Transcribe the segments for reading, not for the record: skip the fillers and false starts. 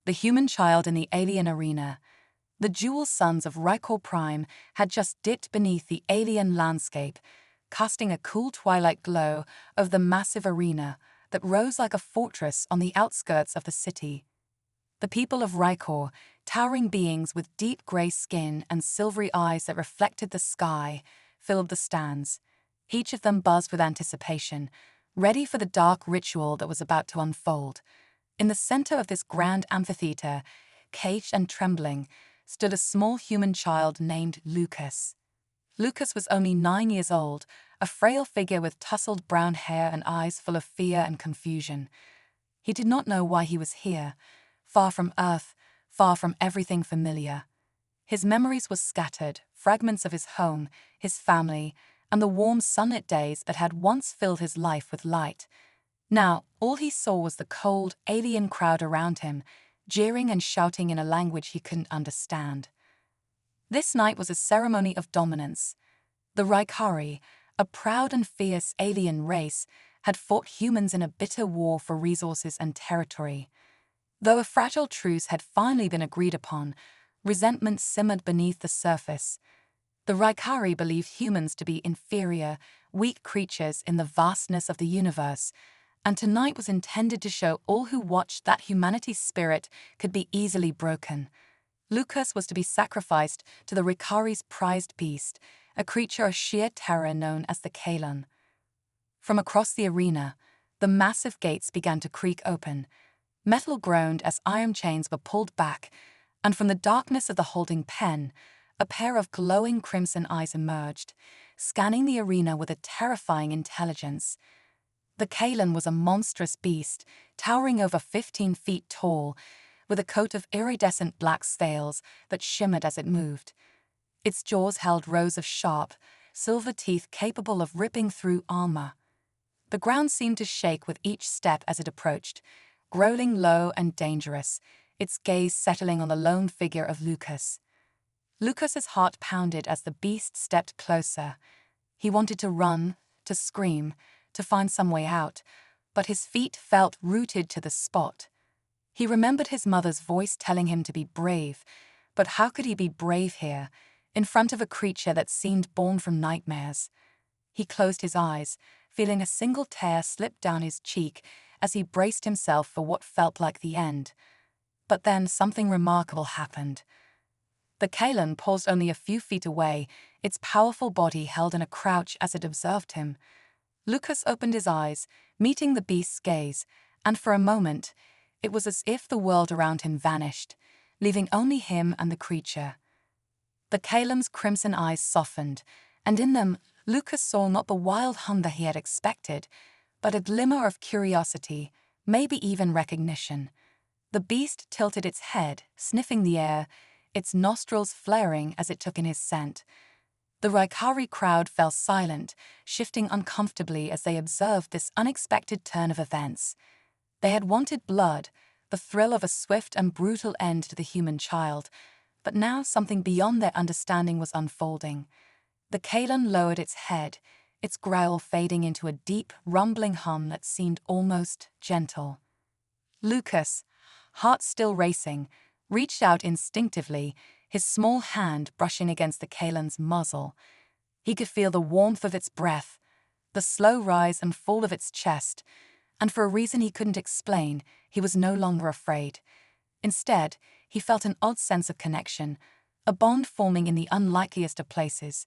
the human child in the alien arena. The dual suns of Rykor Prime had just dipped beneath the alien landscape, casting a cool twilight glow over the massive arena that rose like a fortress on the outskirts of the city. The people of Rykor, towering beings with deep grey skin and silvery eyes that reflected the sky, filled the stands. Each of them buzzed with anticipation, ready for the dark ritual that was about to unfold. In the center of this grand amphitheater, caged and trembling, stood a small human child named Lucas. Lucas was only 9 years old, a frail figure with tousled brown hair and eyes full of fear and confusion. He did not know why he was here, far from Earth, far from everything familiar. His memories were scattered, fragments of his home, his family, and the warm sunlit days that had once filled his life with light. Now, all he saw was the cold, alien crowd around him, jeering and shouting in a language he couldn't understand. This night was a ceremony of dominance. The Rykari, a proud and fierce alien race, had fought humans in a bitter war for resources and territory. Though a fragile truce had finally been agreed upon, resentment simmered beneath the surface. The Rykari believed humans to be inferior, weak creatures in the vastness of the universe, and tonight was intended to show all who watched that humanity's spirit could be easily broken. Lucas was to be sacrificed to the Rykari's prized beast, a creature of sheer terror known as the Kalan. From across the arena, the massive gates began to creak open. Metal groaned as iron chains were pulled back, and from the darkness of the holding pen, a pair of glowing crimson eyes emerged, scanning the arena with a terrifying intelligence. The Kalan was a monstrous beast, towering over 15 feet tall, with a coat of iridescent black scales that shimmered as it moved. Its jaws held rows of sharp, silver teeth capable of ripping through armor. The ground seemed to shake with each step as it approached, growling low and dangerous, its gaze settling on the lone figure of Lucas. Lucas's heart pounded as the beast stepped closer. He wanted to run, to scream, to find some way out, but his feet felt rooted to the spot. He remembered his mother's voice telling him to be brave, but how could he be brave here, in front of a creature that seemed born from nightmares? He closed his eyes, feeling a single tear slip down his cheek as he braced himself for what felt like the end. But then something remarkable happened. The Kalan paused only a few feet away, its powerful body held in a crouch as it observed him. Lucas opened his eyes, meeting the beast's gaze, and for a moment, it was as if the world around him vanished, leaving only him and the creature. The Kalan's crimson eyes softened, and in them, Lucas saw not the wild hunger he had expected, but a glimmer of curiosity, maybe even recognition. The beast tilted its head, sniffing the air, its nostrils flaring as it took in his scent. The Rykari crowd fell silent, shifting uncomfortably as they observed this unexpected turn of events. They had wanted blood, the thrill of a swift and brutal end to the human child, but now something beyond their understanding was unfolding. The Kalan lowered its head, its growl fading into a deep, rumbling hum that seemed almost gentle. Lucas, heart still racing, reached out instinctively, his small hand brushing against the Kalan's muzzle. He could feel the warmth of its breath, the slow rise and fall of its chest, and for a reason he couldn't explain, he was no longer afraid. Instead, he felt an odd sense of connection, a bond forming in the unlikeliest of places.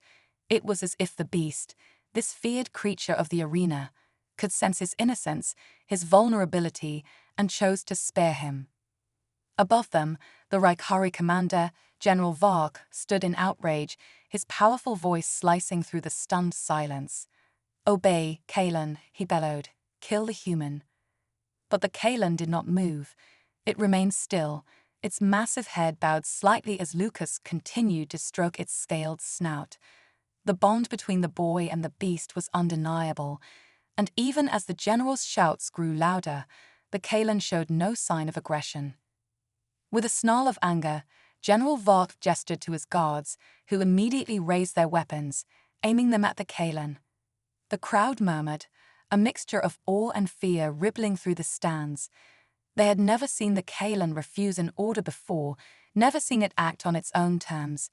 It was as if the beast, this feared creature of the arena, could sense his innocence, his vulnerability, and chose to spare him. Above them, the Rykari commander, General Vark, stood in outrage, his powerful voice slicing through the stunned silence. "Obey, Kalan," he bellowed. "Kill the human." But the Kalan did not move. It remained still, its massive head bowed slightly as Lucas continued to stroke its scaled snout. The bond between the boy and the beast was undeniable, and even as the general's shouts grew louder, the Kalan showed no sign of aggression. With a snarl of anger, General Vark gestured to his guards, who immediately raised their weapons, aiming them at the Kalan. The crowd murmured, a mixture of awe and fear rippling through the stands. They had never seen the Kalan refuse an order before, never seen it act on its own terms.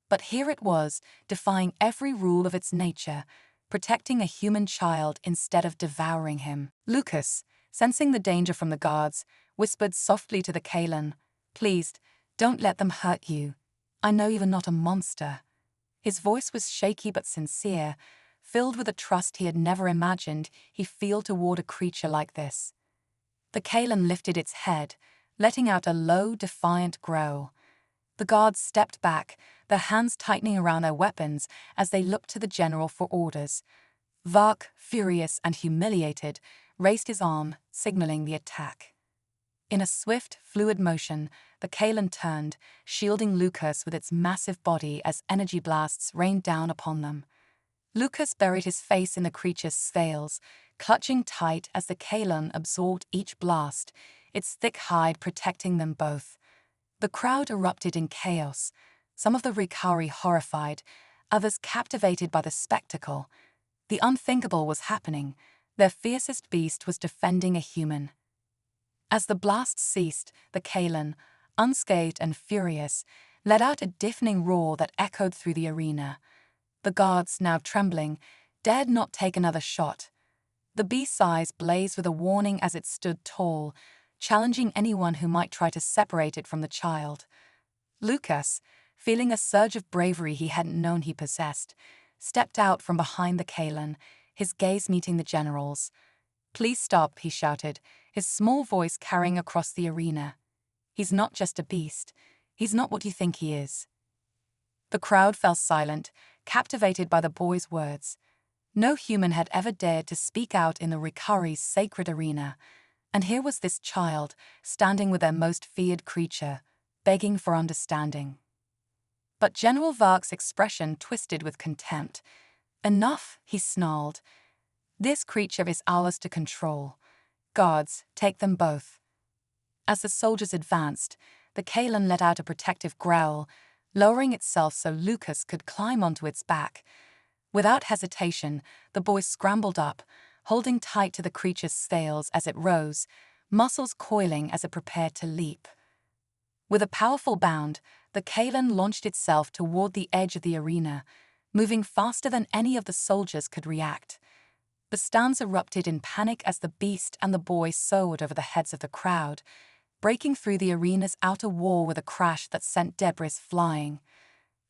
But here it was, defying every rule of its nature, protecting a human child instead of devouring him. Lucas, sensing the danger from the guards, whispered softly to the Kalan, "Please, don't let them hurt you. I know you are not a monster." His voice was shaky but sincere, filled with a trust he had never imagined he'd feel toward a creature like this. The Kalan lifted its head, letting out a low, defiant growl. The guards stepped back, their hands tightening around their weapons as they looked to the general for orders. Vark, furious and humiliated, raised his arm, signaling the attack. In a swift, fluid motion, the Kalan turned, shielding Lucas with its massive body as energy blasts rained down upon them. Lucas buried his face in the creature's scales, clutching tight as the Kalan absorbed each blast, its thick hide protecting them both. The crowd erupted in chaos, some of the Rikari horrified, others captivated by the spectacle. The unthinkable was happening. Their fiercest beast was defending a human. As the blasts ceased, the Kalan, unscathed and furious, let out a deafening roar that echoed through the arena. The guards, now trembling, dared not take another shot. The beast's eyes blazed with a warning as it stood tall, challenging anyone who might try to separate it from the child. Lucas, feeling a surge of bravery he hadn't known he possessed, stepped out from behind the Kalan, his gaze meeting the general's. "Please stop," he shouted, his small voice carrying across the arena. "He's not just a beast. He's not what you think he is." The crowd fell silent, captivated by the boy's words. No human had ever dared to speak out in the Rikari's sacred arena, and here was this child, standing with their most feared creature, begging for understanding. But General Vark's expression twisted with contempt. "Enough," he snarled. "This creature is ours to control. Guards, take them both." As the soldiers advanced, the Kalan let out a protective growl, lowering itself so Lucas could climb onto its back. Without hesitation, the boy scrambled up, holding tight to the creature's scales as it rose, muscles coiling as it prepared to leap. With a powerful bound, the Kalan launched itself toward the edge of the arena, moving faster than any of the soldiers could react. The stands erupted in panic as the beast and the boy soared over the heads of the crowd, breaking through the arena's outer wall with a crash that sent debris flying.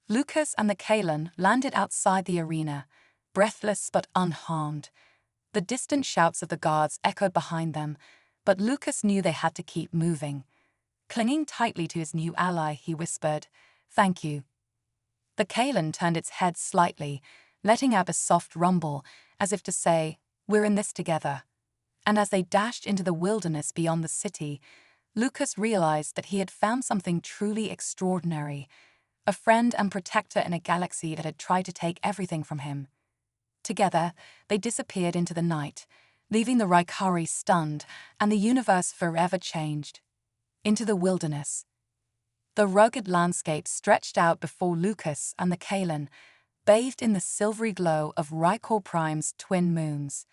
Lucas and the Kalan landed outside the arena, breathless but unharmed. The distant shouts of the guards echoed behind them, but Lucas knew they had to keep moving. Clinging tightly to his new ally, he whispered, "Thank you." The Kalan turned its head slightly, letting out a soft rumble, as if to say, "We're in this together." And as they dashed into the wilderness beyond the city, Lucas realized that he had found something truly extraordinary, a friend and protector in a galaxy that had tried to take everything from him. Together, they disappeared into the night, leaving the Rikari stunned and the universe forever changed. Into the wilderness. The rugged landscape stretched out before Lucas and the Kalan, bathed in the silvery glow of Rykor Prime's twin moons.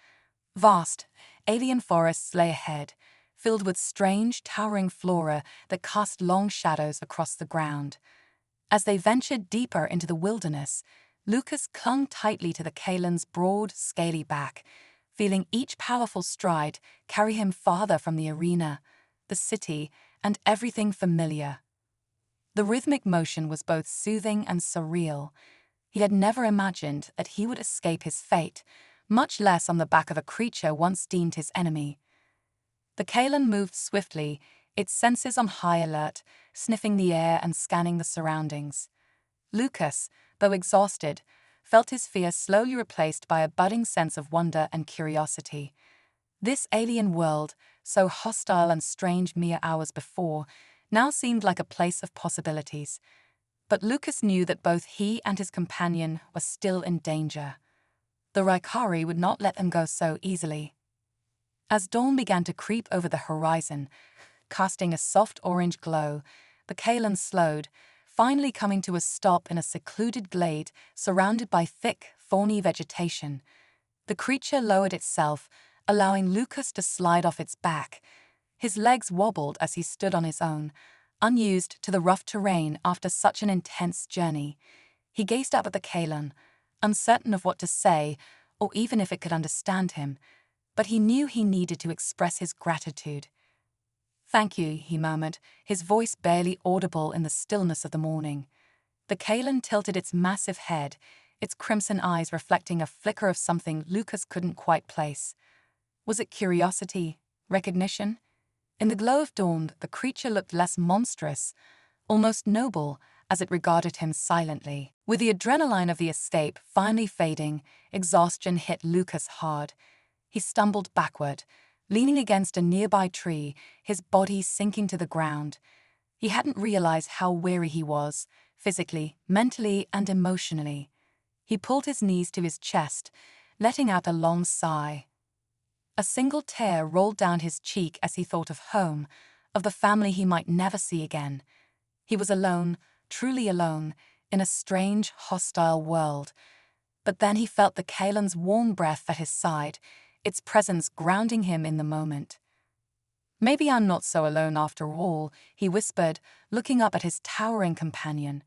Vast, alien forests lay ahead, filled with strange, towering flora that cast long shadows across the ground. As they ventured deeper into the wilderness, Lucas clung tightly to the Kalan's broad, scaly back, feeling each powerful stride carry him farther from the arena, the city, and everything familiar. The rhythmic motion was both soothing and surreal. He had never imagined that he would escape his fate, much less on the back of a creature once deemed his enemy. The Kalan moved swiftly, its senses on high alert, sniffing the air and scanning the surroundings. Lucas, though exhausted, felt his fear slowly replaced by a budding sense of wonder and curiosity. This alien world, so hostile and strange mere hours before, now seemed like a place of possibilities. But Lucas knew that both he and his companion were still in danger. The Rikari would not let them go so easily. As dawn began to creep over the horizon, casting a soft orange glow, the Kalan slowed, finally coming to a stop in a secluded glade surrounded by thick, thorny vegetation. The creature lowered itself, allowing Lucas to slide off its back. His legs wobbled as he stood on his own, unused to the rough terrain after such an intense journey. He gazed up at the Kalan, uncertain of what to say or even if it could understand him, but he knew he needed to express his gratitude. "Thank you," he murmured, his voice barely audible in the stillness of the morning. The Kalan tilted its massive head, its crimson eyes reflecting a flicker of something Lucas couldn't quite place. Was it curiosity? Recognition? In the glow of dawn, the creature looked less monstrous, almost noble, as it regarded him silently. With the adrenaline of the escape finally fading, exhaustion hit Lucas hard. He stumbled backward, leaning against a nearby tree, his body sinking to the ground. He hadn't realized how weary he was, physically, mentally, and emotionally. He pulled his knees to his chest, letting out a long sigh. A single tear rolled down his cheek as he thought of home, of the family he might never see again. He was alone, truly alone, in a strange, hostile world. But then he felt the Kalan's warm breath at his side, its presence grounding him in the moment. "Maybe I'm not so alone after all," he whispered, looking up at his towering companion.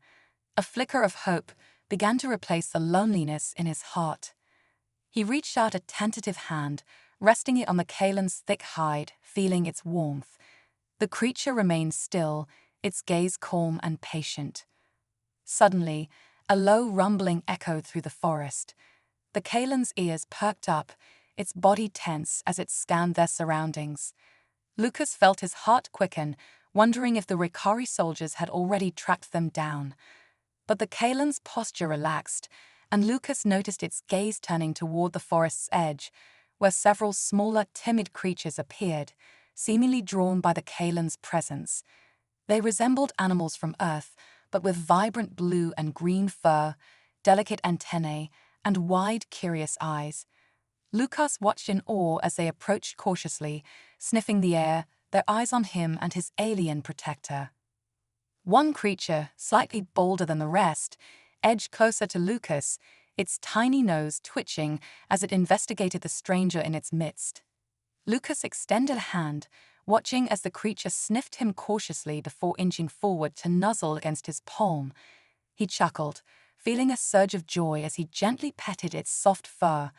A flicker of hope began to replace the loneliness in his heart. He reached out a tentative hand, resting it on the Kalan's thick hide, feeling its warmth. The creature remained still, its gaze calm and patient. Suddenly, a low rumbling echoed through the forest. The Kalan's ears perked up, its body tense as it scanned their surroundings. Lucas felt his heart quicken, wondering if the Rikari soldiers had already tracked them down. But the Kalan's posture relaxed, and Lucas noticed its gaze turning toward the forest's edge, where several smaller, timid creatures appeared, seemingly drawn by the Kalan's presence. They resembled animals from Earth, but with vibrant blue and green fur, delicate antennae, and wide, curious eyes. Lucas watched in awe as they approached cautiously, sniffing the air, their eyes on him and his alien protector. One creature, slightly bolder than the rest, edged closer to Lucas, its tiny nose twitching as it investigated the stranger in its midst. Lucas extended a hand, watching as the creature sniffed him cautiously before inching forward to nuzzle against his palm. He chuckled, feeling a surge of joy as he gently petted its soft fur.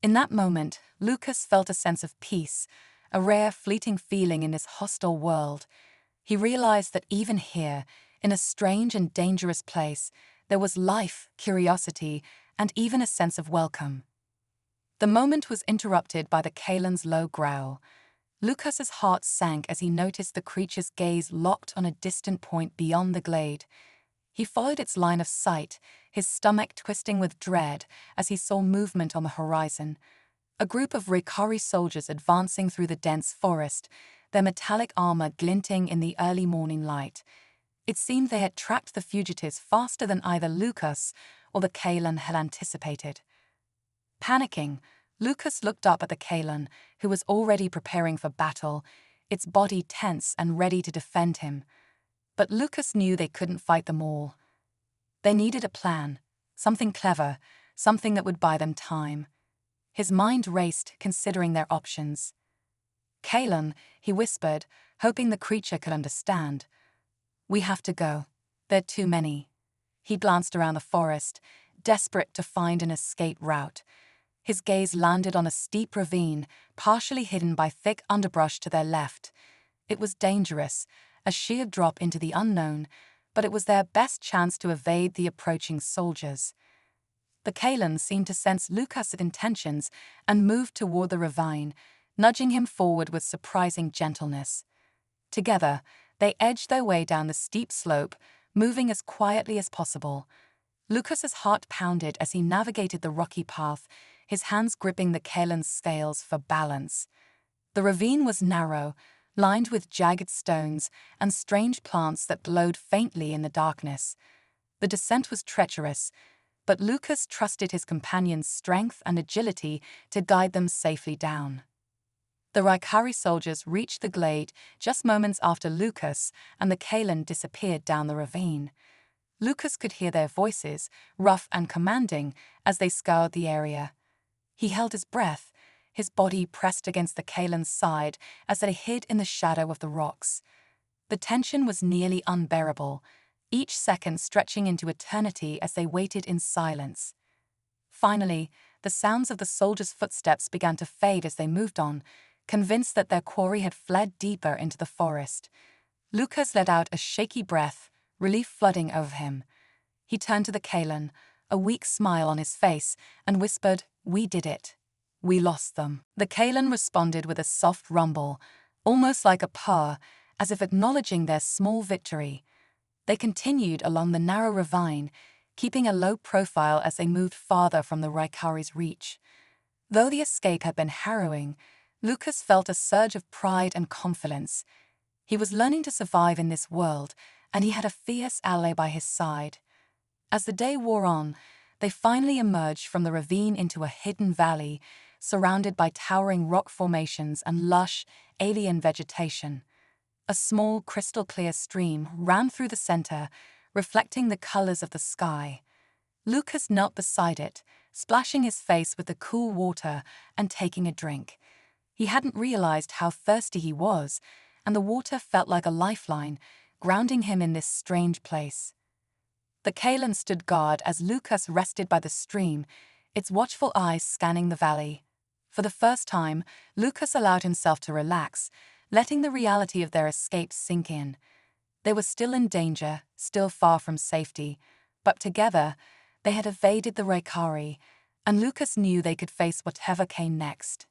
In that moment, Lucas felt a sense of peace, a rare, fleeting feeling in this hostile world. He realized that even here, in a strange and dangerous place, there was life, curiosity, and even a sense of welcome. The moment was interrupted by the Kalan's low growl. Lucas's heart sank as he noticed the creature's gaze locked on a distant point beyond the glade. He followed its line of sight, his stomach twisting with dread as he saw movement on the horizon. A group of Rikari soldiers advancing through the dense forest, their metallic armor glinting in the early morning light. It seemed they had tracked the fugitives faster than either Lucas or the Kalan had anticipated. Panicking, Lucas looked up at the Kalan, who was already preparing for battle, its body tense and ready to defend him. But Lucas knew they couldn't fight them all. They needed a plan, something clever, something that would buy them time. His mind raced, considering their options. "Kalan," he whispered, hoping the creature could understand. "We have to go. There are too many." He glanced around the forest, desperate to find an escape route. His gaze landed on a steep ravine, partially hidden by thick underbrush to their left. It was dangerous, a sheer drop into the unknown, but it was their best chance to evade the approaching soldiers. The Kalan seemed to sense Lucas' intentions and moved toward the ravine, nudging him forward with surprising gentleness. Together, they edged their way down the steep slope, moving as quietly as possible. Lucas's heart pounded as he navigated the rocky path, his hands gripping the Kalan's scales for balance. The ravine was narrow, lined with jagged stones and strange plants that glowed faintly in the darkness. The descent was treacherous, but Lucas trusted his companion's strength and agility to guide them safely down. The Rikari soldiers reached the glade just moments after Lucas and the Kalan disappeared down the ravine. Lucas could hear their voices, rough and commanding, as they scoured the area. He held his breath, his body pressed against the Kalen's side as they hid in the shadow of the rocks. The tension was nearly unbearable, each second stretching into eternity as they waited in silence. Finally, the sounds of the soldiers' footsteps began to fade as they moved on, convinced that their quarry had fled deeper into the forest. Lucas let out a shaky breath, relief flooding over him. He turned to the Kalen, a weak smile on his face, and whispered, "We did it. We lost them." The Kalen responded with a soft rumble, almost like a purr, as if acknowledging their small victory. They continued along the narrow ravine, keeping a low profile as they moved farther from the Raikari's reach. Though the escape had been harrowing, Lucas felt a surge of pride and confidence. He was learning to survive in this world, and he had a fierce ally by his side. As the day wore on, they finally emerged from the ravine into a hidden valley, surrounded by towering rock formations and lush, alien vegetation. A small, crystal-clear stream ran through the center, reflecting the colors of the sky. Lucas knelt beside it, splashing his face with the cool water and taking a drink. He hadn't realized how thirsty he was, and the water felt like a lifeline, grounding him in this strange place. The Kalen stood guard as Lucas rested by the stream, its watchful eyes scanning the valley. For the first time, Lucas allowed himself to relax, letting the reality of their escape sink in. They were still in danger, still far from safety, but together, they had evaded the Raikari, and Lucas knew they could face whatever came next.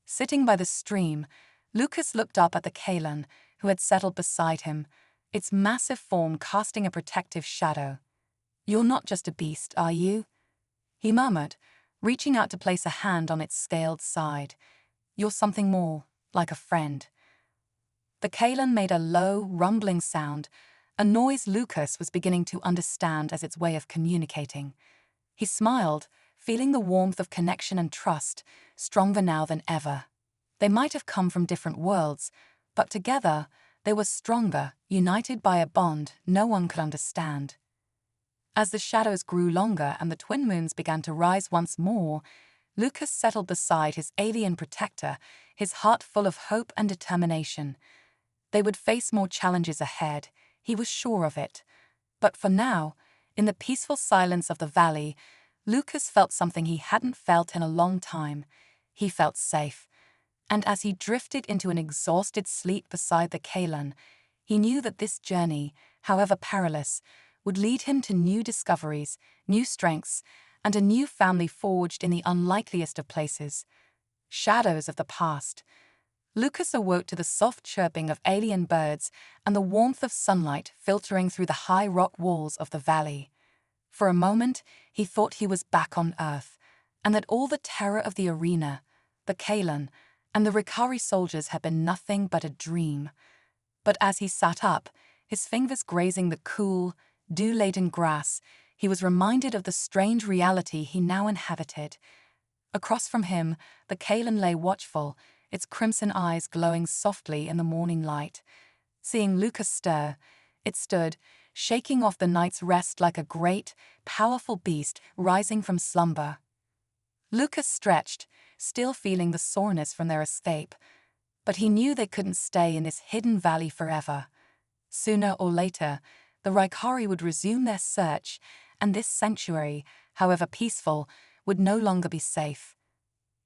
Sitting by the stream, Lucas looked up at the Kalen, who had settled beside him, its massive form casting a protective shadow. "You're not just a beast, are you?" he murmured, reaching out to place a hand on its scaled side. "You're something more, like a friend." The Kalen made a low, rumbling sound, a noise Lucas was beginning to understand as its way of communicating. He smiled, feeling the warmth of connection and trust, stronger now than ever. They might have come from different worlds, but together, they were stronger, united by a bond no one could understand. As the shadows grew longer and the twin moons began to rise once more, Lucas settled beside his alien protector, his heart full of hope and determination. They would face more challenges ahead, he was sure of it. But for now, in the peaceful silence of the valley, Lucas felt something he hadn't felt in a long time. He felt safe. And as he drifted into an exhausted sleep beside the Kalen, he knew that this journey, however perilous, would lead him to new discoveries, new strengths, and a new family forged in the unlikeliest of places. Shadows of the past. Lucas awoke to the soft chirping of alien birds and the warmth of sunlight filtering through the high rock walls of the valley. For a moment, he thought he was back on Earth, and that all the terror of the arena, the Kalen, and the Raikari soldiers had been nothing but a dream. But as he sat up, his fingers grazing the cool, dew-laden grass, he was reminded of the strange reality he now inhabited. Across from him, the Kalen lay watchful, its crimson eyes glowing softly in the morning light. Seeing Lucas stir, it stood, shaking off the night's rest like a great, powerful beast rising from slumber. Lucas stretched, still feeling the soreness from their escape, but he knew they couldn't stay in this hidden valley forever. Sooner or later, the Raikari would resume their search, and this sanctuary, however peaceful, would no longer be safe.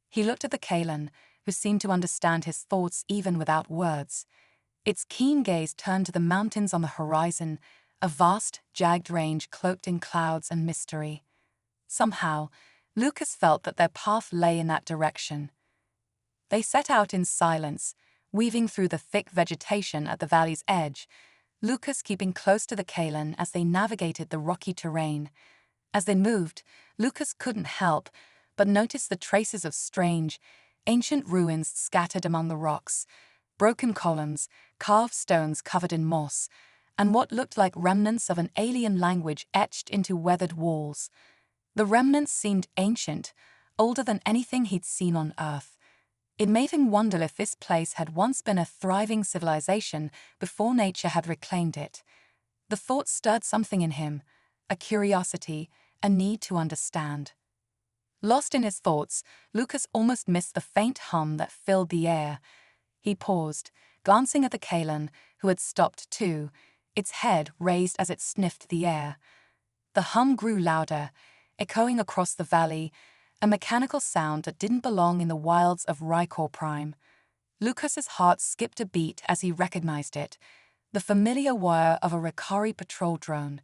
He looked at the Kalen, who seemed to understand his thoughts even without words. Its keen gaze turned to the mountains on the horizon, a vast, jagged range cloaked in clouds and mystery. Somehow, Lucas felt that their path lay in that direction. They set out in silence, weaving through the thick vegetation at the valley's edge, Lucas keeping close to the Kalen as they navigated the rocky terrain. As they moved, Lucas couldn't help but notice the traces of strange, ancient ruins scattered among the rocks, broken columns, carved stones covered in moss, and what looked like remnants of an alien language etched into weathered walls. The remnants seemed ancient, older than anything he'd seen on Earth. It made him wonder if this place had once been a thriving civilization before nature had reclaimed it. The thought stirred something in him, a curiosity, a need to understand. Lost in his thoughts, Lucas almost missed the faint hum that filled the air. He paused, glancing at the Kalan, who had stopped too, its head raised as it sniffed the air. The hum grew louder, echoing across the valley, a mechanical sound that didn't belong in the wilds of Rykor Prime. Lucas's heart skipped a beat as he recognized it, the familiar whir of a Rykari patrol drone.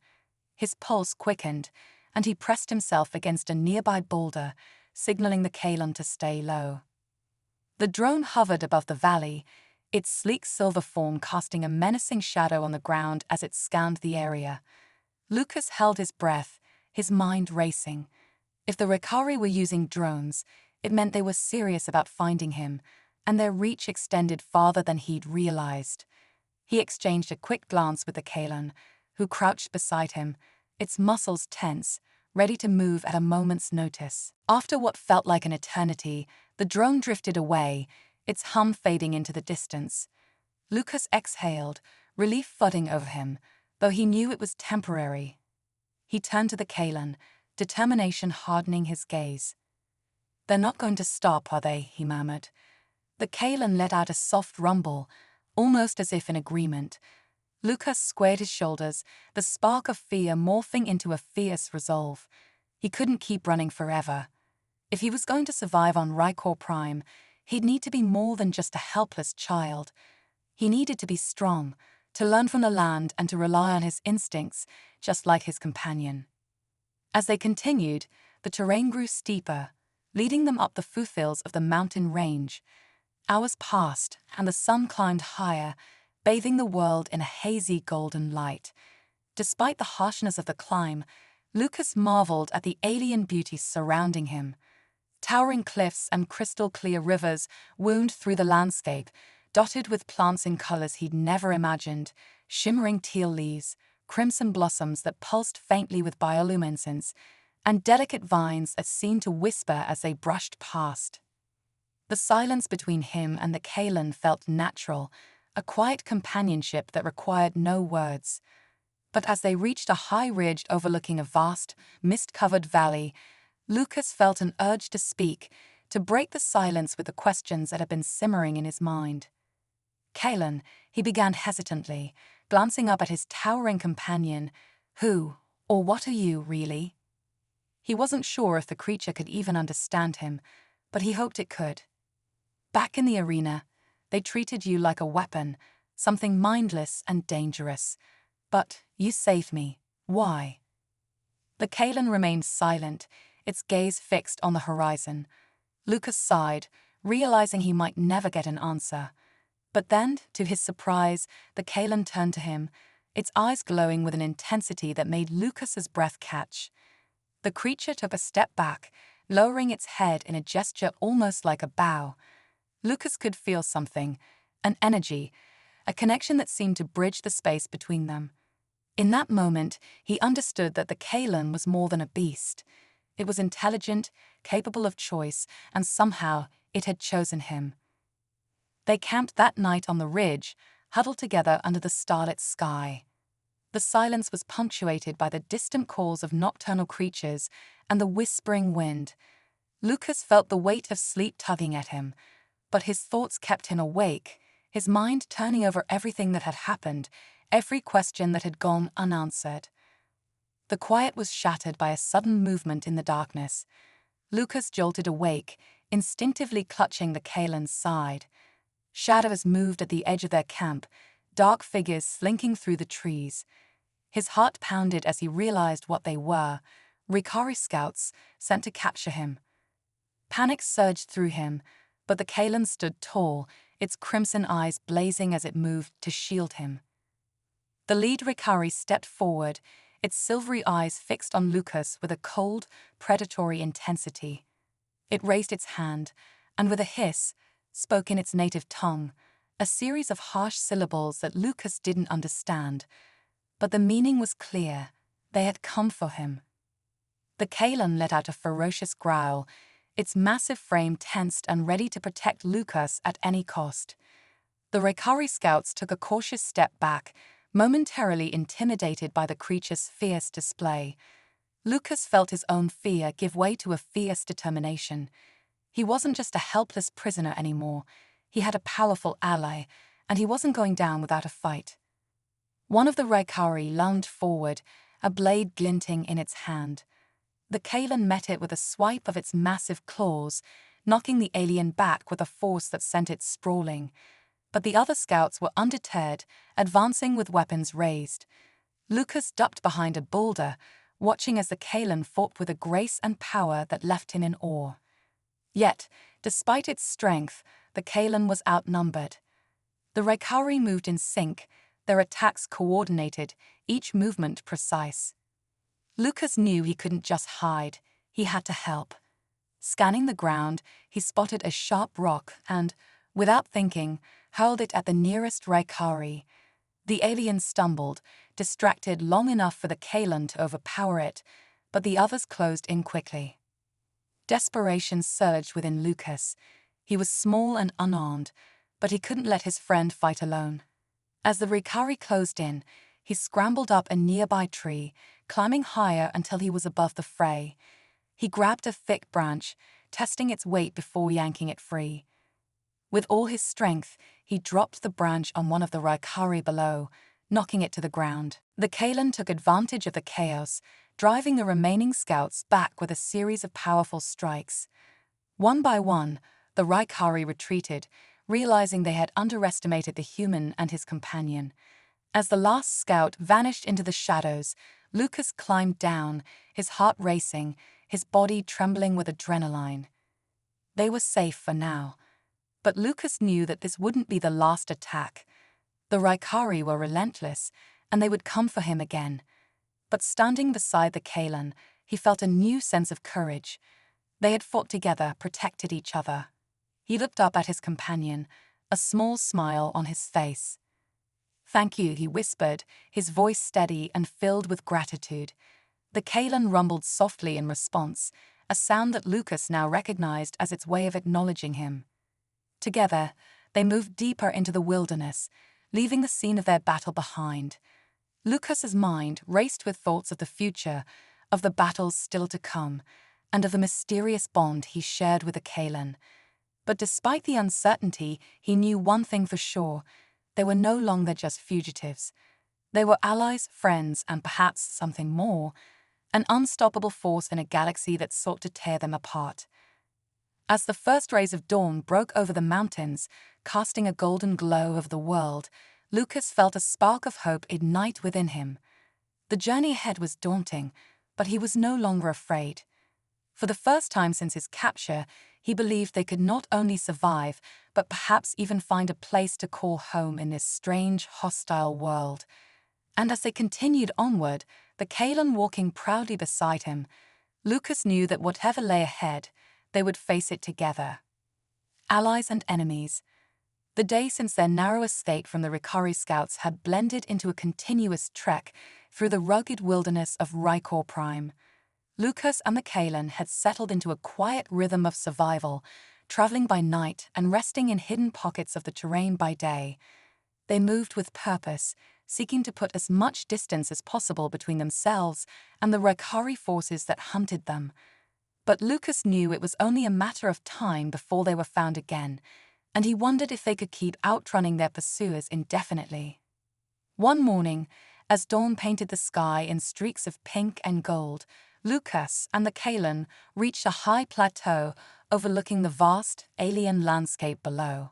His pulse quickened, and he pressed himself against a nearby boulder, signaling the Kalan to stay low. The drone hovered above the valley, its sleek silver form casting a menacing shadow on the ground as it scanned the area. Lucas held his breath, his mind racing. If the Rykari were using drones, it meant they were serious about finding him, and their reach extended farther than he'd realized. He exchanged a quick glance with the Kalan, who crouched beside him, its muscles tense, ready to move at a moment's notice. After what felt like an eternity, the drone drifted away, its hum fading into the distance. Lucas exhaled, relief flooding over him, though he knew it was temporary. He turned to the Kalan, determination hardening his gaze. "They're not going to stop, are they?" he murmured. The Kalan let out a soft rumble, almost as if in agreement. Lucas squared his shoulders, the spark of fear morphing into a fierce resolve. He couldn't keep running forever. If he was going to survive on Rykor Prime, he'd need to be more than just a helpless child. He needed to be strong, to learn from the land and to rely on his instincts, just like his companion. As they continued, the terrain grew steeper, leading them up the foothills of the mountain range. Hours passed, and the sun climbed higher, bathing the world in a hazy golden light. Despite the harshness of the climb, Lucas marveled at the alien beauty surrounding him. Towering cliffs and crystal-clear rivers wound through the landscape, dotted with plants in colors he'd never imagined, shimmering teal leaves, crimson blossoms that pulsed faintly with bioluminescence, and delicate vines that seemed to whisper as they brushed past. The silence between him and the Kalan felt natural, a quiet companionship that required no words. But as they reached a high ridge overlooking a vast, mist-covered valley, Lucas felt an urge to speak, to break the silence with the questions that had been simmering in his mind. "Kalan," he began hesitantly, glancing up at his towering companion. "Who, or what are you, really?" He wasn't sure if the creature could even understand him, but he hoped it could. "Back in the arena, they treated you like a weapon, something mindless and dangerous. But you saved me. Why?" The Kalan remained silent, its gaze fixed on the horizon. Lucas sighed, realizing he might never get an answer. But then, to his surprise, the Kalan turned to him, its eyes glowing with an intensity that made Lucas's breath catch. The creature took a step back, lowering its head in a gesture almost like a bow. Lucas could feel something, an energy, a connection that seemed to bridge the space between them. In that moment, he understood that the Kalan was more than a beast. It was intelligent, capable of choice, and somehow it had chosen him. They camped that night on the ridge, huddled together under the starlit sky. The silence was punctuated by the distant calls of nocturnal creatures and the whispering wind. Lucas felt the weight of sleep tugging at him, but his thoughts kept him awake, his mind turning over everything that had happened, every question that had gone unanswered. The quiet was shattered by a sudden movement in the darkness. Lucas jolted awake, instinctively clutching the Kalan's side. Shadows moved at the edge of their camp, dark figures slinking through the trees. His heart pounded as he realized what they were, Rykari scouts sent to capture him. Panic surged through him, but the Kalan stood tall, its crimson eyes blazing as it moved to shield him. The lead Rykari stepped forward, its silvery eyes fixed on Lucas with a cold, predatory intensity. It raised its hand, and with a hiss, spoke in its native tongue, a series of harsh syllables that Lucas didn't understand. But the meaning was clear. They had come for him. The Kalan let out a ferocious growl, its massive frame tensed and ready to protect Lucas at any cost. The Rykari scouts took a cautious step back, momentarily intimidated by the creature's fierce display. Lucas felt his own fear give way to a fierce determination. He wasn't just a helpless prisoner anymore. He had a powerful ally, and he wasn't going down without a fight. One of the Raikari lunged forward, a blade glinting in its hand. The Kalan met it with a swipe of its massive claws, knocking the alien back with a force that sent it sprawling. But the other scouts were undeterred, advancing with weapons raised. Lucas ducked behind a boulder, watching as the Kalan fought with a grace and power that left him in awe. Yet, despite its strength, the Kalan was outnumbered. The Raikari moved in sync, their attacks coordinated, each movement precise. Lucas knew he couldn't just hide, he had to help. Scanning the ground, he spotted a sharp rock and, without thinking, hurled it at the nearest Raikari. The alien stumbled, distracted long enough for the Kalan to overpower it, but the others closed in quickly. Desperation surged within Lucas. He was small and unarmed, but he couldn't let his friend fight alone. As the Raikari closed in, he scrambled up a nearby tree, climbing higher until he was above the fray. He grabbed a thick branch, testing its weight before yanking it free. With all his strength, he dropped the branch on one of the Raikari below, knocking it to the ground. The Kalan took advantage of the chaos, driving the remaining scouts back with a series of powerful strikes. One by one, the Raikari retreated, realizing they had underestimated the human and his companion. As the last scout vanished into the shadows, Lucas climbed down, his heart racing, his body trembling with adrenaline. They were safe for now. But Lucas knew that this wouldn't be the last attack. The Raikari were relentless, and they would come for him again. But standing beside the Kalan, he felt a new sense of courage. They had fought together, protected each other. He looked up at his companion, a small smile on his face. "Thank you," he whispered, his voice steady and filled with gratitude. The Kalan rumbled softly in response, a sound that Lucas now recognized as its way of acknowledging him. Together, they moved deeper into the wilderness, leaving the scene of their battle behind. Lucas's mind raced with thoughts of the future, of the battles still to come, and of the mysterious bond he shared with the Kalan. But despite the uncertainty, he knew one thing for sure: they were no longer just fugitives. They were allies, friends, and perhaps something more, an unstoppable force in a galaxy that sought to tear them apart. As the first rays of dawn broke over the mountains, casting a golden glow over the world, Lucas felt a spark of hope ignite within him. The journey ahead was daunting, but he was no longer afraid. For the first time since his capture, he believed they could not only survive, but perhaps even find a place to call home in this strange, hostile world. And as they continued onward, the Kalan walking proudly beside him, Lucas knew that whatever lay ahead, they would face it together. Allies and enemies. The day since their narrow escape from the Raikari scouts had blended into a continuous trek through the rugged wilderness of Raikor Prime. Lucas and the Kalan had settled into a quiet rhythm of survival, traveling by night and resting in hidden pockets of the terrain by day. They moved with purpose, seeking to put as much distance as possible between themselves and the Raikari forces that hunted them. But Lucas knew it was only a matter of time before they were found again, and he wondered if they could keep outrunning their pursuers indefinitely. One morning, as dawn painted the sky in streaks of pink and gold, Lucas and the Kalan reached a high plateau overlooking the vast, alien landscape below.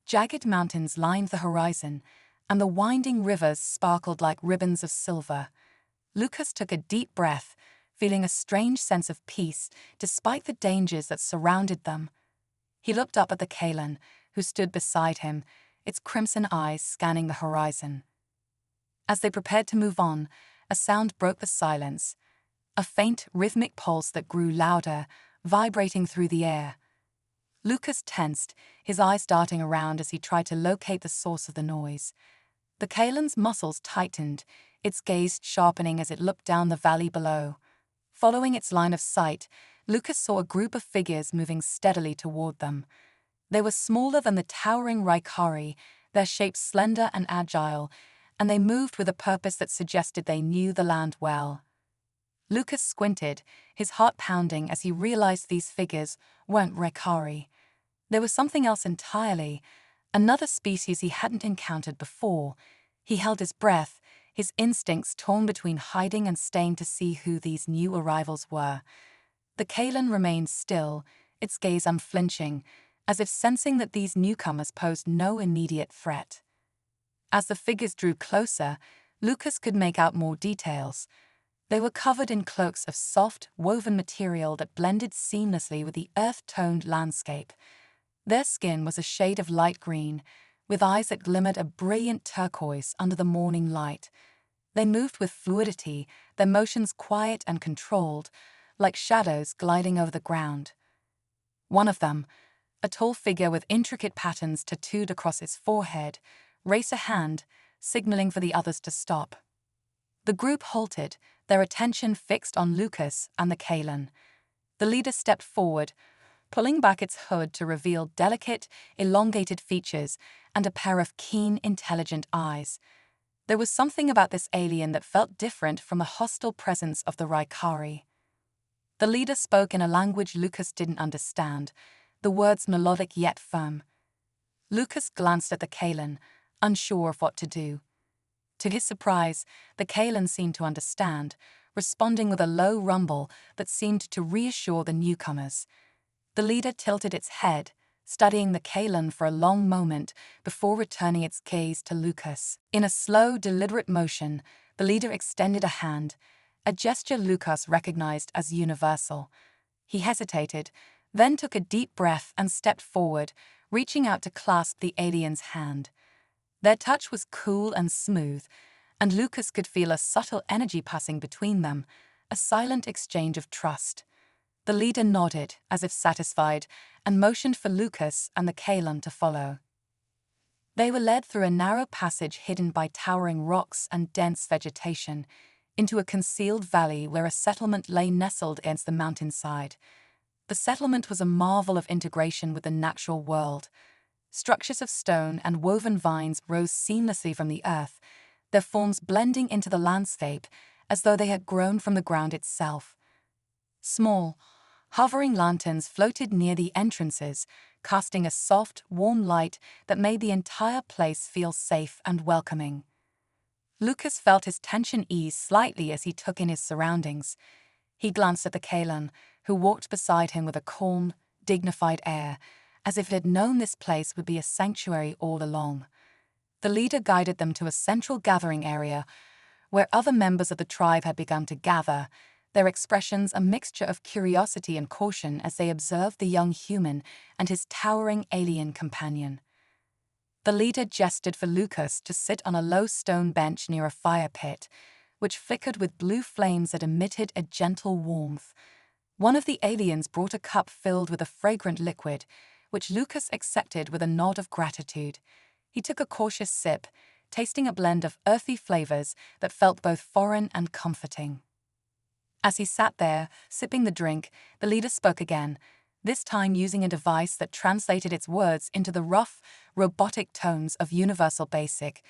Jagged mountains lined the horizon, and the winding rivers sparkled like ribbons of silver. Lucas took a deep breath, feeling a strange sense of peace despite the dangers that surrounded them. He looked up at the Kalan, who stood beside him, its crimson eyes scanning the horizon. As they prepared to move on, a sound broke the silence, a faint, rhythmic pulse that grew louder, vibrating through the air. Lucas tensed, his eyes darting around as he tried to locate the source of the noise. The Kalan's muscles tightened, its gaze sharpening as it looked down the valley below. Following its line of sight, Lucas saw a group of figures moving steadily toward them. They were smaller than the towering Raikari, their shapes slender and agile, and they moved with a purpose that suggested they knew the land well. Lucas squinted, his heart pounding as he realized these figures weren't Raikari. There was something else entirely, another species he hadn't encountered before. He held his breath, his instincts torn between hiding and staying to see who these new arrivals were. The Kalan remained still, its gaze unflinching, as if sensing that these newcomers posed no immediate threat. As the figures drew closer, Lucas could make out more details. They were covered in cloaks of soft, woven material that blended seamlessly with the earth-toned landscape. Their skin was a shade of light green, with eyes that glimmered a brilliant turquoise under the morning light. They moved with fluidity, their motions quiet and controlled, like shadows gliding over the ground. One of them, a tall figure with intricate patterns tattooed across his forehead, raised a hand, signaling for the others to stop. The group halted, their attention fixed on Lucas and the Kalan. The leader stepped forward, pulling back its hood to reveal delicate, elongated features and a pair of keen, intelligent eyes. There was something about this alien that felt different from the hostile presence of the Raikari. The leader spoke in a language Lucas didn't understand, the words melodic yet firm. Lucas glanced at the Kalan, unsure of what to do. To his surprise, the Kalan seemed to understand, responding with a low rumble that seemed to reassure the newcomers. The leader tilted its head, studying the Kalan for a long moment before returning its gaze to Lucas. In a slow, deliberate motion, the leader extended a hand, a gesture Lucas recognized as universal. He hesitated, then took a deep breath and stepped forward, reaching out to clasp the alien's hand. Their touch was cool and smooth, and Lucas could feel a subtle energy passing between them, a silent exchange of trust. The leader nodded, as if satisfied, and motioned for Lucas and the Kalan to follow. They were led through a narrow passage hidden by towering rocks and dense vegetation, into a concealed valley where a settlement lay nestled against the mountainside. The settlement was a marvel of integration with the natural world. Structures of stone and woven vines rose seamlessly from the earth, their forms blending into the landscape as though they had grown from the ground itself. Small, hovering lanterns floated near the entrances, casting a soft, warm light that made the entire place feel safe and welcoming. Lucas felt his tension ease slightly as he took in his surroundings. He glanced at the Kalan, who walked beside him with a calm, dignified air, as if it had known this place would be a sanctuary all along. The leader guided them to a central gathering area, where other members of the tribe had begun to gather, their expressions a mixture of curiosity and caution as they observed the young human and his towering alien companion. The leader gestured for Lucas to sit on a low stone bench near a fire pit, which flickered with blue flames that emitted a gentle warmth. One of the aliens brought a cup filled with a fragrant liquid, which Lucas accepted with a nod of gratitude. He took a cautious sip, tasting a blend of earthy flavors that felt both foreign and comforting. As he sat there, sipping the drink, the leader spoke again, this time using a device that translated its words into the rough, robotic tones of Universal Basic,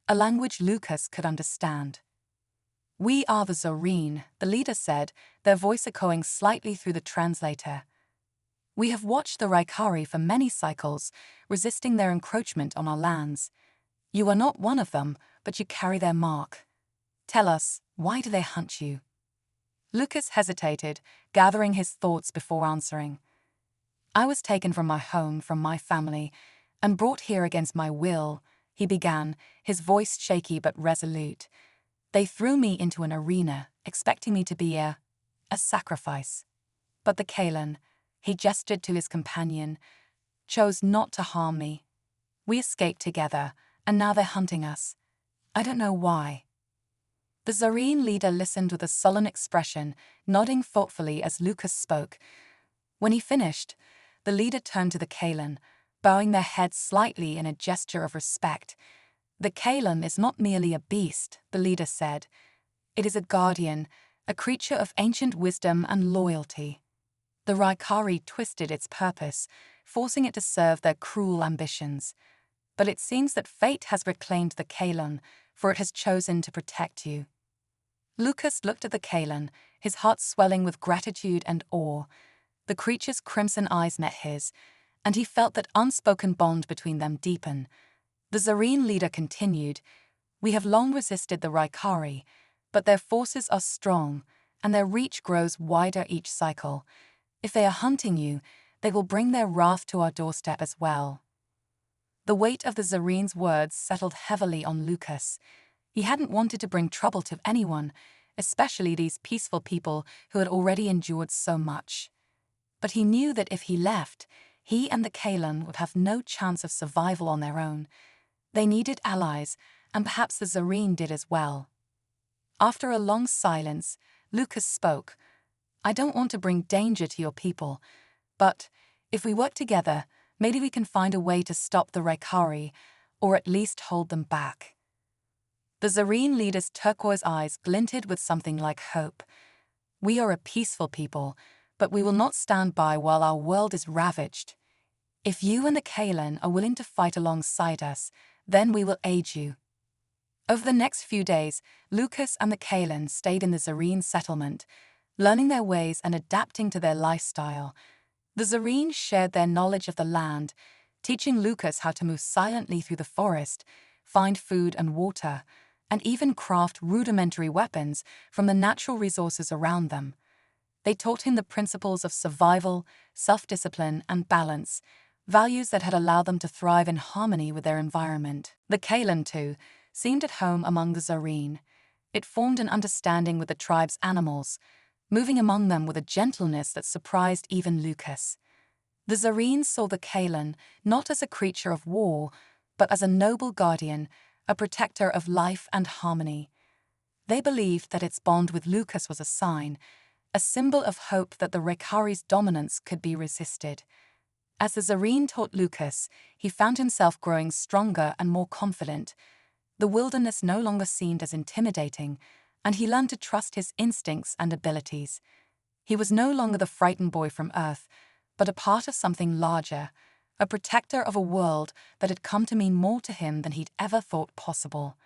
a language Lucas could understand. "We are the Zorine," the leader said, their voice echoing slightly through the translator. "We have watched the Raikari for many cycles, resisting their encroachment on our lands. You are not one of them, but you carry their mark. Tell us, why do they hunt you?" Lucas hesitated, gathering his thoughts before answering. "I was taken from my home, from my family, and brought here against my will," he began, his voice shaky but resolute. "They threw me into an arena, expecting me to be a sacrifice. But the Kalan," he gestured to his companion, "chose not to harm me. We escaped together, and now they're hunting us. I don't know why." The Zorine leader listened with a sullen expression, nodding thoughtfully as Lucas spoke. When he finished, the leader turned to the Kalan, bowing their heads slightly in a gesture of respect. "The Kalan is not merely a beast," the leader said. "It is a guardian, a creature of ancient wisdom and loyalty. The Raikari twisted its purpose, forcing it to serve their cruel ambitions. But it seems that fate has reclaimed the Kalan, for it has chosen to protect you." Lucas looked at the Kalan, his heart swelling with gratitude and awe. The creature's crimson eyes met his, and he felt that unspoken bond between them deepen. The Zareen leader continued, "We have long resisted the Raikari, but their forces are strong, and their reach grows wider each cycle. If they are hunting you, they will bring their wrath to our doorstep as well." The weight of the Zareen's words settled heavily on Lucas. He hadn't wanted to bring trouble to anyone, especially these peaceful people who had already endured so much. But he knew that if he left, he and the Kalan would have no chance of survival on their own. They needed allies, and perhaps the Zareen did as well. After a long silence, Lucas spoke. "I don't want to bring danger to your people, but if we work together, maybe we can find a way to stop the Raikari, or at least hold them back." The Zareen leader's turquoise eyes glinted with something like hope. "We are a peaceful people, but we will not stand by while our world is ravaged. If you and the Kalan are willing to fight alongside us, then we will aid you." Over the next few days, Lucas and the Kalan stayed in the Zareen settlement, learning their ways and adapting to their lifestyle. The Zareen shared their knowledge of the land, teaching Lucas how to move silently through the forest, find food and water, and even craft rudimentary weapons from the natural resources around them. They taught him the principles of survival, self-discipline, and balance, values that had allowed them to thrive in harmony with their environment. The Kalan, too, seemed at home among the Zareen. It formed an understanding with the tribe's animals, moving among them with a gentleness that surprised even Lucas. The Zareen saw the Kalan not as a creature of war, but as a noble guardian, a protector of life and harmony. They believed that its bond with Lucas was a sign, a symbol of hope that the Raikari's dominance could be resisted. As the Zareen taught Lucas, he found himself growing stronger and more confident. The wilderness no longer seemed as intimidating, and he learned to trust his instincts and abilities. He was no longer the frightened boy from Earth, but a part of something larger, a protector of a world that had come to mean more to him than he'd ever thought possible.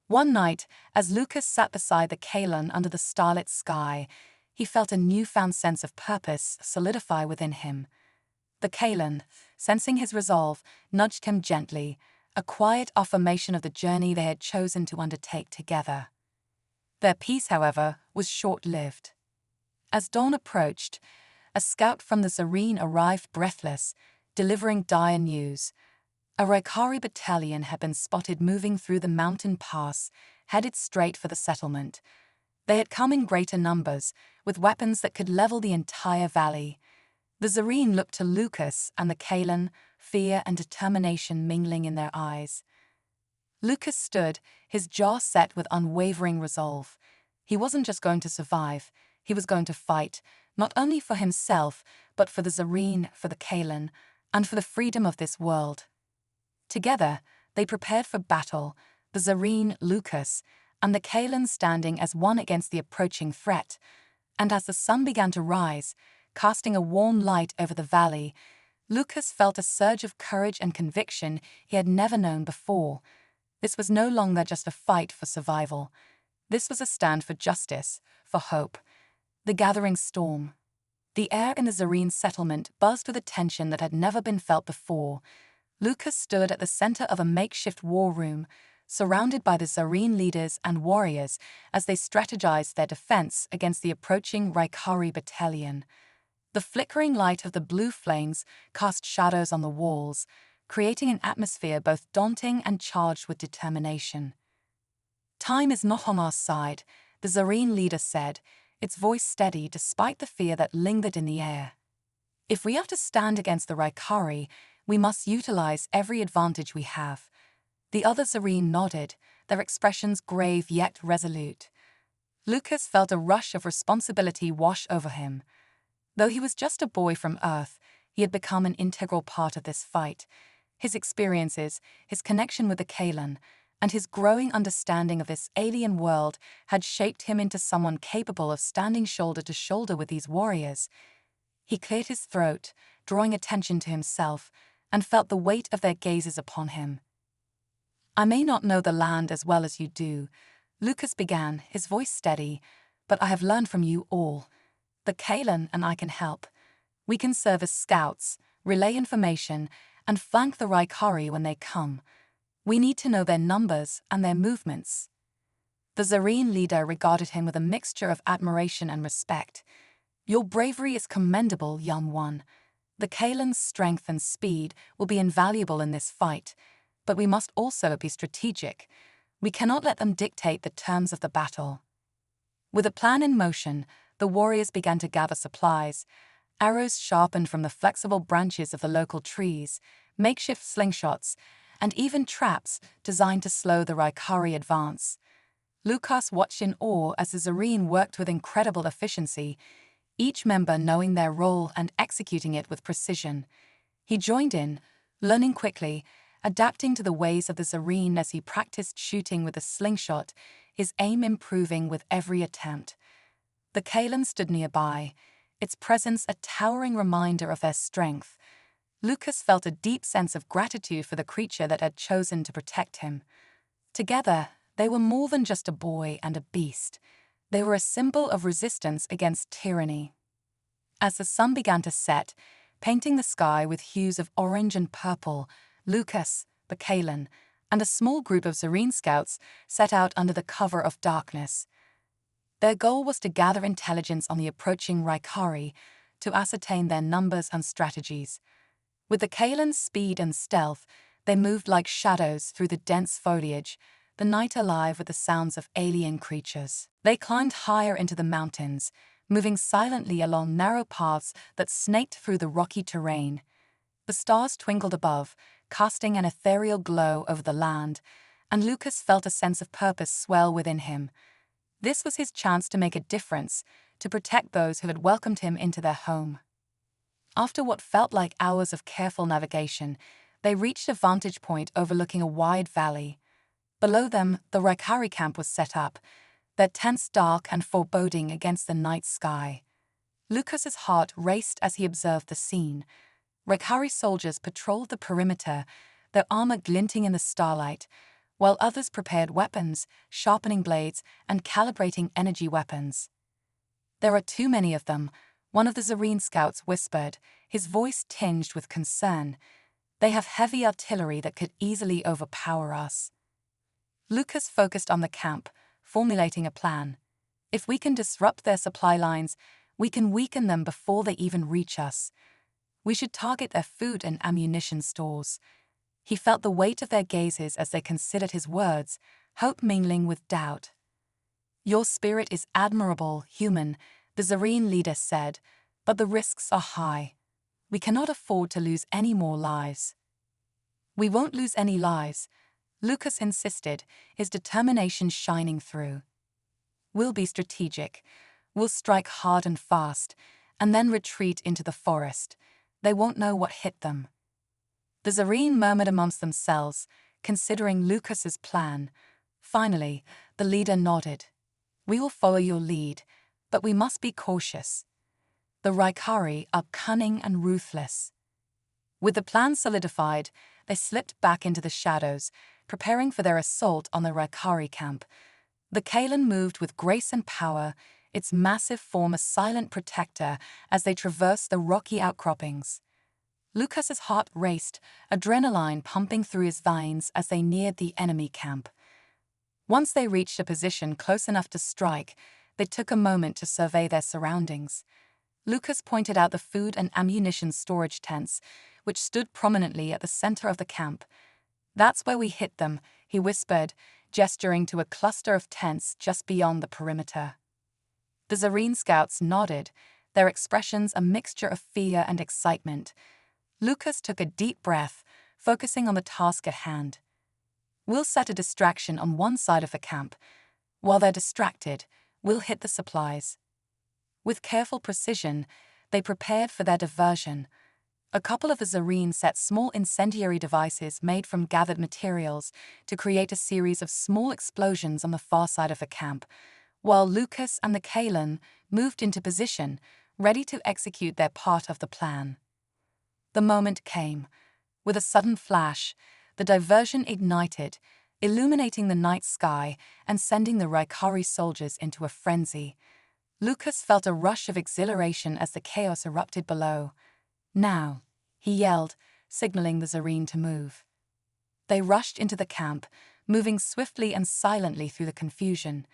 One night, as Lucas sat beside the Kalan under the starlit sky, he felt a newfound sense of purpose solidify within him. The Kalan, sensing his resolve, nudged him gently, a quiet affirmation of the journey they had chosen to undertake together. Their peace, however, was short-lived. As dawn approached, a scout from the Zareen arrived breathless, delivering dire news. A Raikari battalion had been spotted moving through the mountain pass, headed straight for the settlement. They had come in greater numbers, with weapons that could level the entire valley. The Zareen looked to Lucas and the Kalan, fear and determination mingling in their eyes. Lucas stood, his jaw set with unwavering resolve. He wasn't just going to survive, he was going to fight, not only for himself, but for the Zareen, for the Kalan, and for the freedom of this world. Together, they prepared for battle, the Zareen, Lucas, and the Kalan standing as one against the approaching threat. And as the sun began to rise, casting a warm light over the valley, Lucas felt a surge of courage and conviction he had never known before. This was no longer just a fight for survival. This was a stand for justice, for hope. The gathering storm. The air in the Zareen settlement buzzed with a tension that had never been felt before. Lucas stood at the center of a makeshift war room, surrounded by the Zareen leaders and warriors as they strategized their defense against the approaching Raikari battalion. The flickering light of the blue flames cast shadows on the walls, creating an atmosphere both daunting and charged with determination. "Time is not on our side," the Zareen leader said, its voice steady despite the fear that lingered in the air. "If we are to stand against the Raikari, we must utilize every advantage we have." The other Zareen nodded, their expressions grave yet resolute. Lucas felt a rush of responsibility wash over him. Though he was just a boy from Earth, he had become an integral part of this fight. His experiences, his connection with the Kalan, and his growing understanding of this alien world had shaped him into someone capable of standing shoulder to shoulder with these warriors. He cleared his throat, drawing attention to himself, and felt the weight of their gazes upon him. "I may not know the land as well as you do, Lucas began, his voice steady. "But I have learned from you all. The Kalan and I can help. We can serve as scouts, relay information, and flank the Raikari when they come. We need to know their numbers and their movements." The Zareen leader regarded him with a mixture of admiration and respect. "Your bravery is commendable, young one. The Kalan's strength and speed will be invaluable in this fight, but we must also be strategic. We cannot let them dictate the terms of the battle." With a plan in motion, the warriors began to gather supplies, arrows sharpened from the flexible branches of the local trees, makeshift slingshots, and even traps designed to slow the Raikari advance. Lucas watched in awe as the Zareen worked with incredible efficiency, each member knowing their role and executing it with precision. He joined in, learning quickly, adapting to the ways of the Zareen as he practiced shooting with a slingshot, his aim improving with every attempt. The Kalan stood nearby, its presence a towering reminder of their strength. Lucas felt a deep sense of gratitude for the creature that had chosen to protect him. Together, they were more than just a boy and a beast. They were a symbol of resistance against tyranny. As the sun began to set, painting the sky with hues of orange and purple, Lucas, the Kalan, and a small group of Zareen scouts set out under the cover of darkness. Their goal was to gather intelligence on the approaching Raikari, to ascertain their numbers and strategies. With the Kalan's speed and stealth, they moved like shadows through the dense foliage, the night alive with the sounds of alien creatures. They climbed higher into the mountains, moving silently along narrow paths that snaked through the rocky terrain. The stars twinkled above, casting an ethereal glow over the land, and Lucas felt a sense of purpose swell within him. This was his chance to make a difference, to protect those who had welcomed him into their home. After what felt like hours of careful navigation, they reached a vantage point overlooking a wide valley. Below them, the Raikari camp was set up, their tents dark and foreboding against the night sky. Lucas's heart raced as he observed the scene. Raikari soldiers patrolled the perimeter, their armor glinting in the starlight, while others prepared weapons, sharpening blades, and calibrating energy weapons. "There are too many of them," one of the Zareen scouts whispered, his voice tinged with concern. "They have heavy artillery that could easily overpower us." Lucas focused on the camp, formulating a plan. "If we can disrupt their supply lines, we can weaken them before they even reach us. We should target their food and ammunition stores." He felt the weight of their gazes as they considered his words, hope mingling with doubt. "Your spirit is admirable, human," the Zareen leader said, "but the risks are high. We cannot afford to lose any more lives." "We won't lose any lives," Lucas insisted, his determination shining through. "We'll be strategic. We'll strike hard and fast, and then retreat into the forest. They won't know what hit them." The Zareen murmured amongst themselves, considering Lucas's plan. Finally, the leader nodded. "We will follow your lead, but we must be cautious. The Raikari are cunning and ruthless." With the plan solidified, they slipped back into the shadows, preparing for their assault on the Raikari camp. The Kalan moved with grace and power, its massive form a silent protector as they traversed the rocky outcroppings. Lucas's heart raced, adrenaline pumping through his veins as they neared the enemy camp. Once they reached a position close enough to strike, they took a moment to survey their surroundings. Lucas pointed out the food and ammunition storage tents, which stood prominently at the center of the camp. "That's where we hit them," he whispered, gesturing to a cluster of tents just beyond the perimeter. The Zareen scouts nodded, their expressions a mixture of fear and excitement. Lucas took a deep breath, focusing on the task at hand. "We'll set a distraction on one side of the camp. While they're distracted, we'll hit the supplies." With careful precision, they prepared for their diversion. A couple of the Zareen set small incendiary devices made from gathered materials to create a series of small explosions on the far side of the camp, while Lucas and the Kalan moved into position, ready to execute their part of the plan. The moment came. With a sudden flash, the diversion ignited, illuminating the night sky and sending the Raikari soldiers into a frenzy. Lucas felt a rush of exhilaration as the chaos erupted below. "Now," he yelled, signaling the Zareen to move. They rushed into the camp, moving swiftly and silently through the confusion.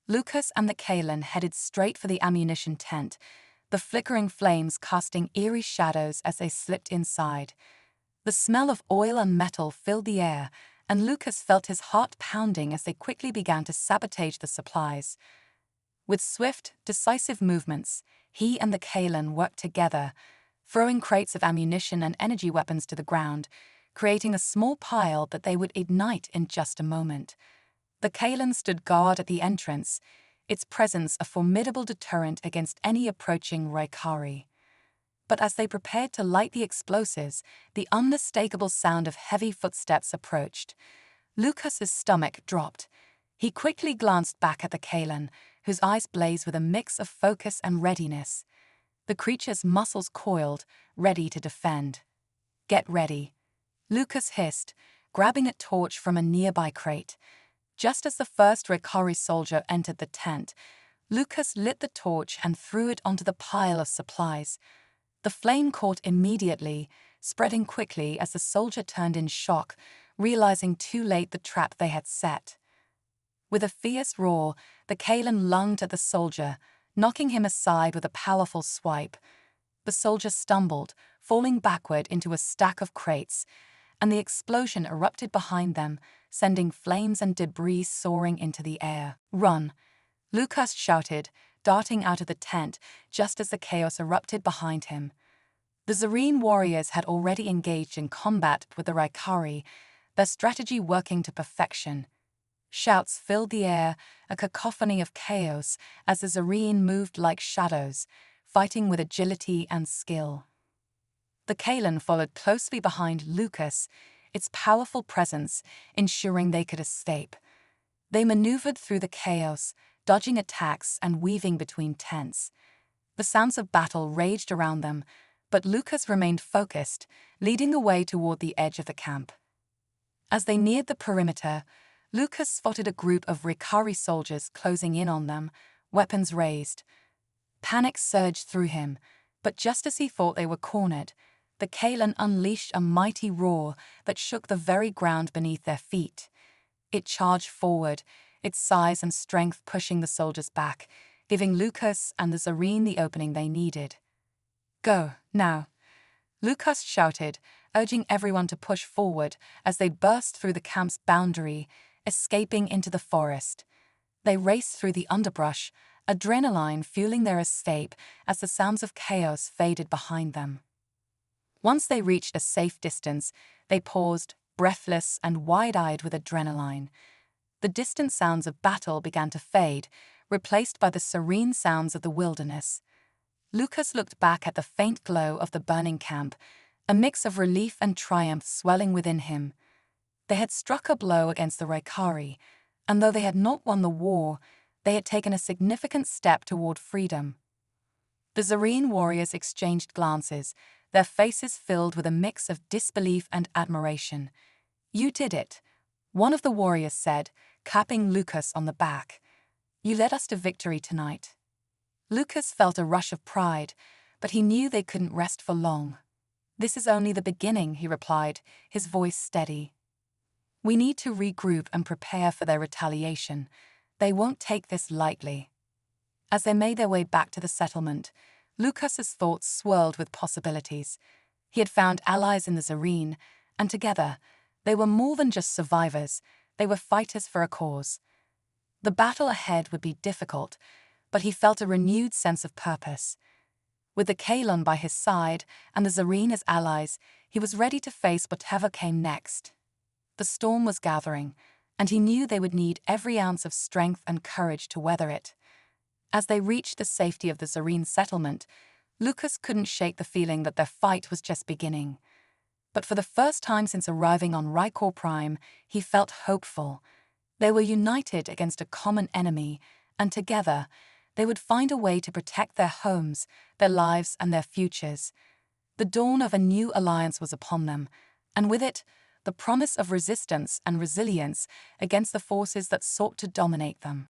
Lucas and the Kalan headed straight for the ammunition tent, the flickering flames casting eerie shadows as they slipped inside. The smell of oil and metal filled the air, and Lucas felt his heart pounding as they quickly began to sabotage the supplies. With swift, decisive movements, he and the Kalan worked together, throwing crates of ammunition and energy weapons to the ground, creating a small pile that they would ignite in just a moment. The Kalan stood guard at the entrance, its presence a formidable deterrent against any approaching Raikari. But as they prepared to light the explosives, the unmistakable sound of heavy footsteps approached. Lucas's stomach dropped. He quickly glanced back at the Kalan, whose eyes blazed with a mix of focus and readiness. The creature's muscles coiled, ready to defend. "Get ready," Lucas hissed, grabbing a torch from a nearby crate. Just as the first Raikari soldier entered the tent, Lucas lit the torch and threw it onto the pile of supplies. The flame caught immediately, spreading quickly as the soldier turned in shock, realizing too late the trap they had set. With a fierce roar, the Kalan lunged at the soldier, knocking him aside with a powerful swipe. The soldier stumbled, falling backward into a stack of crates, and the explosion erupted behind them, sending flames and debris soaring into the air. "Run!" Lucas shouted, darting out of the tent just as the chaos erupted behind him. The Zareen warriors had already engaged in combat with the Raikari, their strategy working to perfection. Shouts filled the air, a cacophony of chaos, as the Zareen moved like shadows, fighting with agility and skill. The Kalan followed closely behind Lucas, its powerful presence ensuring they could escape. They maneuvered through the chaos, dodging attacks and weaving between tents. The sounds of battle raged around them, but Lucas remained focused, leading the way toward the edge of the camp. As they neared the perimeter, Lucas spotted a group of Raikari soldiers closing in on them, weapons raised. Panic surged through him, but just as he thought they were cornered, the Kalan unleashed a mighty roar that shook the very ground beneath their feet. It charged forward, its size and strength pushing the soldiers back, giving Lucas and the Zareen the opening they needed. "Go, now!" Lucas shouted, urging everyone to push forward as they burst through the camp's boundary, escaping into the forest. They raced through the underbrush, adrenaline fueling their escape as the sounds of chaos faded behind them. Once they reached a safe distance, they paused, breathless and wide-eyed with adrenaline. The distant sounds of battle began to fade, replaced by the serene sounds of the wilderness. Lucas looked back at the faint glow of the burning camp, a mix of relief and triumph swelling within him. They had struck a blow against the Raikari, and though they had not won the war, they had taken a significant step toward freedom. The Zareen warriors exchanged glances, their faces filled with a mix of disbelief and admiration. "You did it," one of the warriors said, clapping Lucas on the back. "You led us to victory tonight." Lucas felt a rush of pride, but he knew they couldn't rest for long. "This is only the beginning," he replied, his voice steady. "We need to regroup and prepare for their retaliation. They won't take this lightly." As they made their way back to the settlement, Lucas's thoughts swirled with possibilities. He had found allies in the Zareen, and together, they were more than just survivors, they were fighters for a cause. The battle ahead would be difficult, but he felt a renewed sense of purpose. With the Kalan by his side and the Zareen as allies, he was ready to face whatever came next. The storm was gathering, and he knew they would need every ounce of strength and courage to weather it. As they reached the safety of the Zareen settlement, Lucas couldn't shake the feeling that their fight was just beginning. But for the first time since arriving on Raikor Prime, he felt hopeful. They were united against a common enemy, and together, they would find a way to protect their homes, their lives, and their futures. The dawn of a new alliance was upon them, and with it, the promise of resistance and resilience against the forces that sought to dominate them.